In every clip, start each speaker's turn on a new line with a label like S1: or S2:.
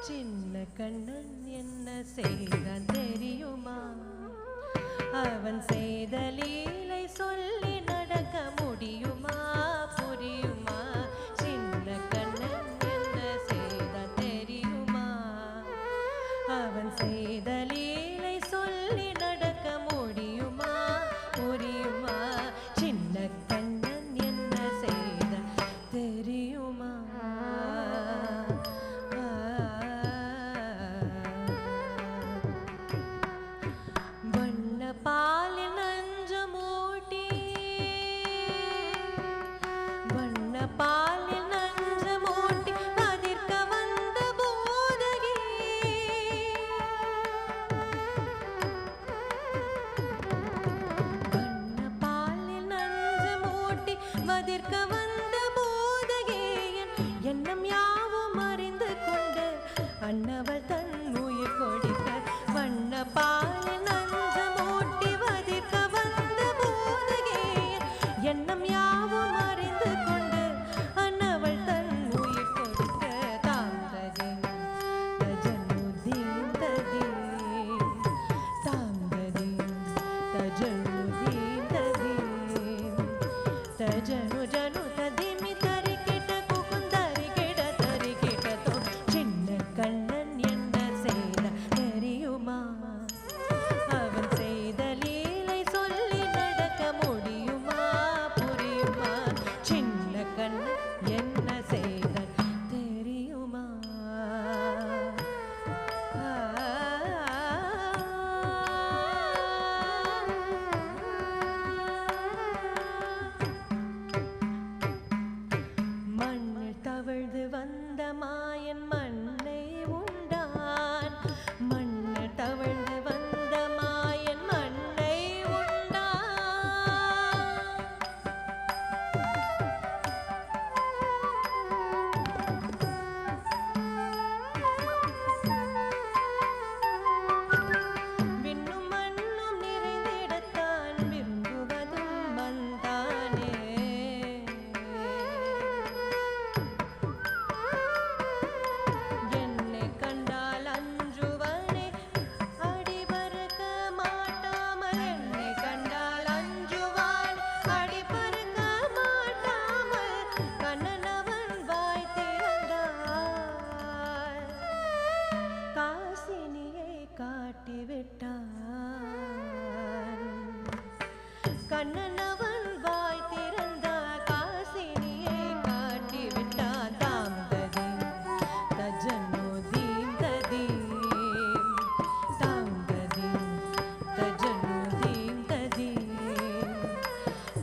S1: சின்ன கண்ணன் என்ன செய்தான் தெரியுமா? அவன் செய்த லீலை சொல்லி நடக்க முடியுமா? புரியுமா? சின்ன கண்ணன் என்ன செய்தான் தெரியுமா? அவன் செய்த லீலை சொல்லி நடக்க முடியுமா? புரியுமா? சின்ன கண்ணன் என்ன செய்தான் தெரியுமா? பாலில் நஞ்சமூட்டி வண்ண பாலில் நஞ்சமூட்டி அதிர்க்க வந்த போதகி வண்ண பாலில் நஞ்சமூட்டி அதிர்க்க வந்த போதகியின் எண்ணம் யாவும் அறிந்து கொண்டு அன்னவள் தன் உயிர் கொடுக்க வண்ண பாலில் எண்ணம் யாவும் அறிந்து கொண்டு அன்னவள் தன் உயிர் கொடுக்க தாங்கதே தஜனுதீம் ததீம் தாங்கதே தஜனுதீம் ததீம் தஜனு ஜனு ததீமி தரி கிட்ட குகுந்தரி கிட தரி கிட்டதோ சின்ன கண்ணன் என்ன செய்த தெரியுமா? அவன் செய்த லீலை சொல்லி நடக்க முடியுமா? என்ன செய்த தெரியுமா? மண்ணில் தவழ்ந்து வந்த மாயன் மண்ணை உண்டான். மண்ணில் தவழ்ந்து வந்த மாயன் மண்ணை கண்ணனவன் வாய் திறந்த காசினியை காட்டிவிட்டான். தாம் ததீம் தஜனுதீம் ததீம் தாம் ததீம் தஜனுதீம் ததீம்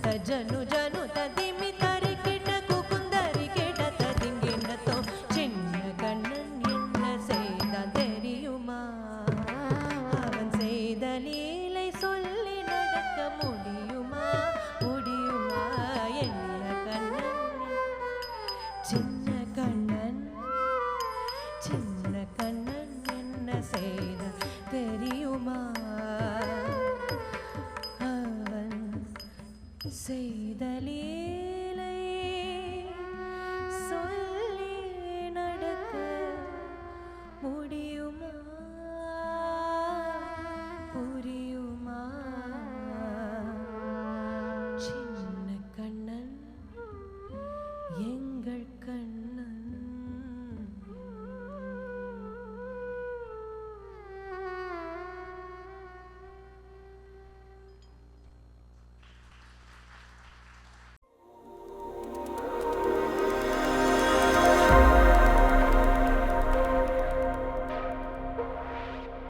S1: தஜனு ஜனு ததீமி தரி கிட்ட குகுந்தரி கிட ததிங்கினதோ சின்ன கண்ணன் என்ன செய்தான் தெரியுமா? அவன் செய்த லீலை சொல்லி நடக்க முடியுமா? முடியுமா? என்ன கண்ணன் சின்ன கண்ணன் சின்ன